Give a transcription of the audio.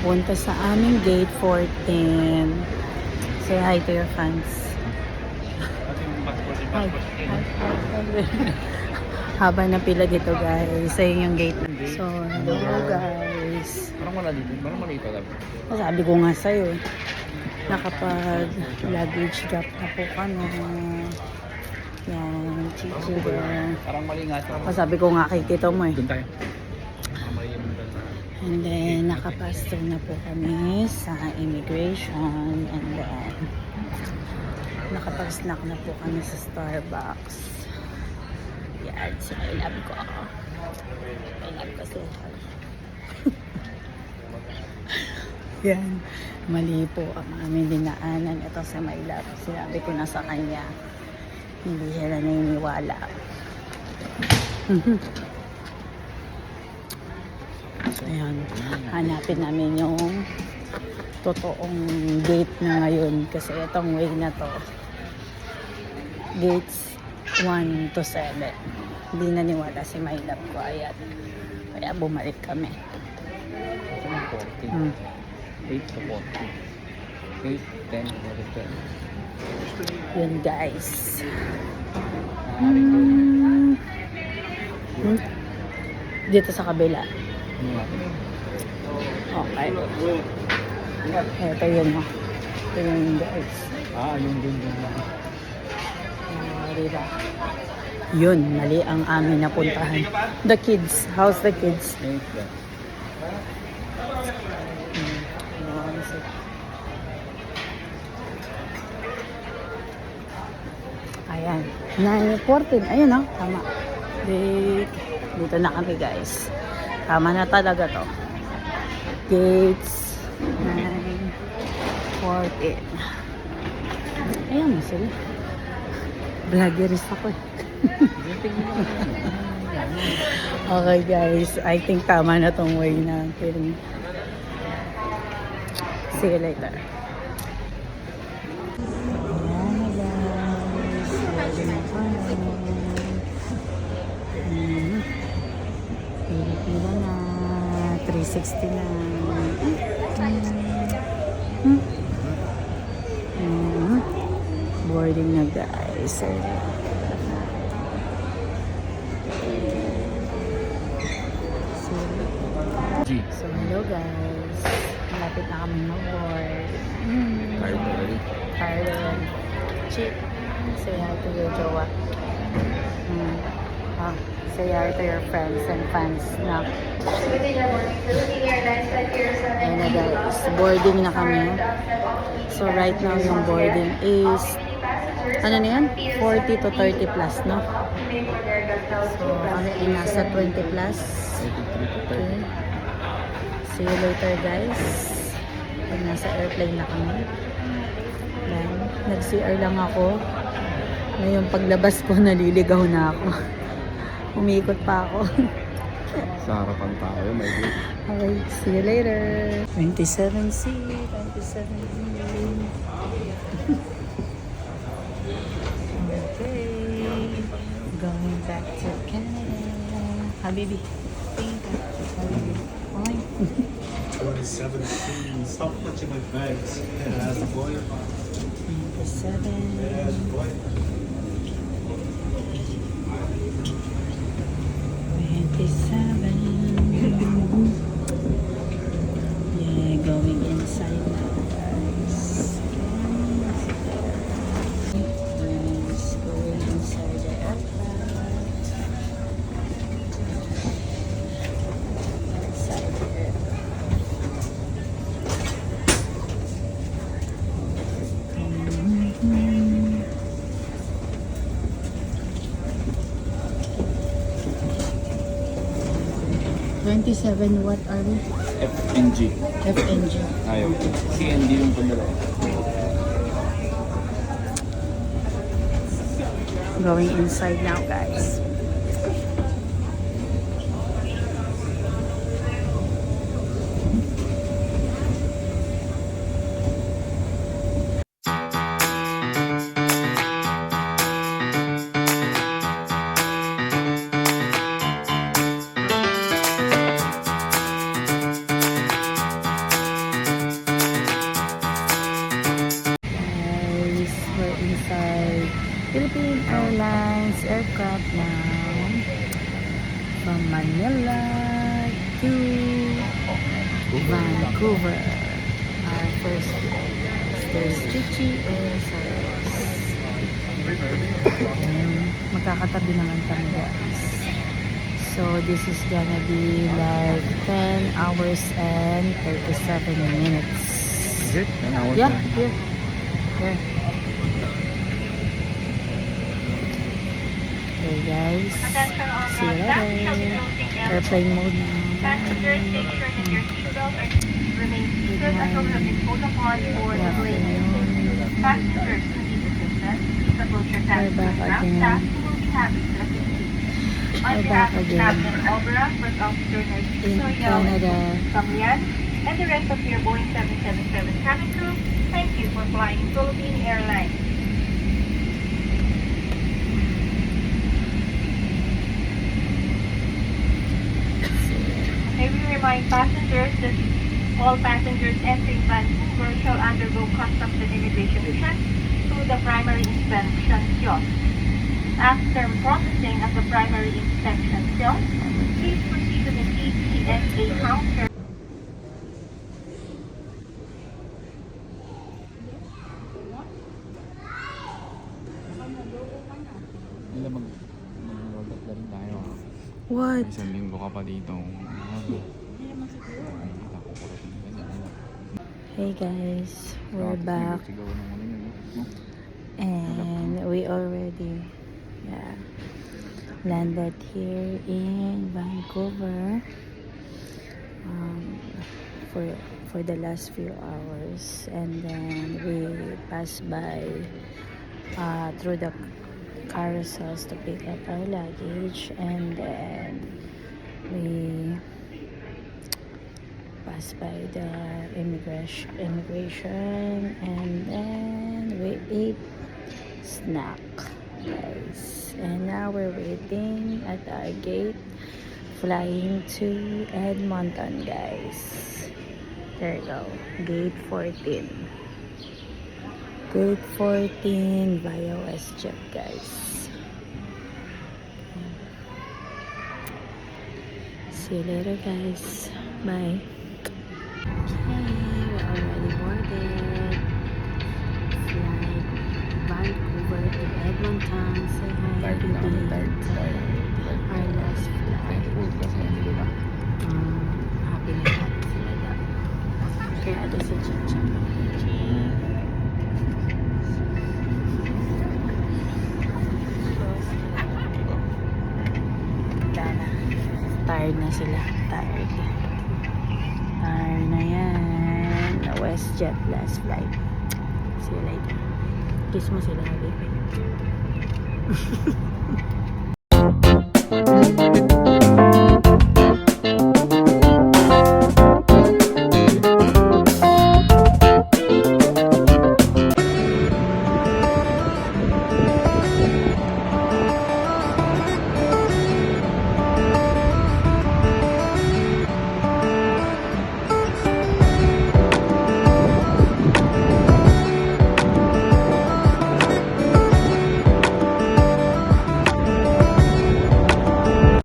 papunta sa aming gate 14. Say hi to your fans. Hi. Hi. Haba na pila dito guys. Sa yung gate. So, hello guys. Parang wala dito. Parang mali ito. Sabi ko nga sa'yo eh. Nakapag luggage drop na po kami. Yan, chichi there. Parang mali nga ito. Sabi ko nga kay tito mo eh. Doon tayo. Mali yung And then, nakapasto na po kami sa immigration. And then, nakapag-snack na po kami sa Starbucks. Yan, so I love ko. I love ko so hard. Yan, mali po ang aming dinaanan. Ito sa my love. Sinabi ko na sa kanya. Hindi siya naniniwala. Ayan, hanapin namin yung totoong gate na ngayon kasi itong way na to gates 1 to 7 hindi naniwala si my love ko ayan kaya bumalik kami 40. 8 to 40. 8, 10, 11, 12. yun guys dito sa kabila okay ito yun mo ito yun guys Yung diba yun mali ang amin napuntahan the kids how's the kids ayan 9:14 ayun o tama dito na kami guys tama na talaga to gates 9:14 ayan mo sila vloggerist ako eh okay guys I think tama na tong way natin see you later pila na 360 na boarding na guys so hello guys malapit na kami mag-board tired already cheap say hi to your jowa say hi to your friends and fans na ayun na guys boarding na kami so right now yung boarding is ano na yan? 40 to 30 plus no? So kami ay nasa 20 plus okay see you later guys pag nasa airplane na kami then nag-CR lang ako ngayon paglabas ko naliligaw na ako umikot pa ako sa harapan tayo, may good. okay, see you later 27C okay going back to Canada Habibi thank you Habibi okay 27C. Stop touching my bags. As a boy. 27 yeah going inside now guys yes, going inside the aircraft inside the aircraft 27 what are we? FNG. FNG. Ayaw. CND yung pandala. Going inside now guys. Philippine Airlines aircraft now from Manila to Vancouver. Our first flight. There's Chichi and Saros. Magkakatabi naman kami, guys. So this is gonna be like 10 hours and 37 minutes. Is it? An hour? Yeah, here. Here. Okay guys. See you later. Airplane mode now. Passengers, make sure that your seatbelt remain seated until you have been called upon for the plane exit. Passengers who need assistance, please approach your We're back passenger again. staff who will be happy to assist you. On We're behalf back of again. Captain Obra, First Officer In Narciso Canada. Samlian, and the rest of your Boeing 777 cabin crew, thank you for flying Philippine Airlines. May we remind passengers that all passengers entering Vancouver shall undergo customs and immigration checks through the primary inspection kiosk. After processing at the primary inspection kiosk, please proceed to the TTSA counter. Hindi mag-road up na rin tayo. What? Isang linggo ka pa dito. Nakikita ko pa rin ganyan. Hey guys, we're back Sigaw ng ano yun, no? and we already landed here in Vancouver for the last few hours, and then we passed by through the carousels to pick up our luggage, and then we passed by the immigration, and then we ate snack, guys, and now we're waiting at our gate flying to Edmonton, guys. There you go, gate 14 via WestJet, guys. See you later, guys. Bye. Okay, we're already boarded. Flight Vancouver to Edmonton. Say hi, Tired na kami, tired. Our last flight. Thankful kasi hindi ba? Happy na happy sila daw. Kaya ito si Chicha. Tired na sila. Tired na yan. WestJet last flight. See you later. Kiss mo sila, baby.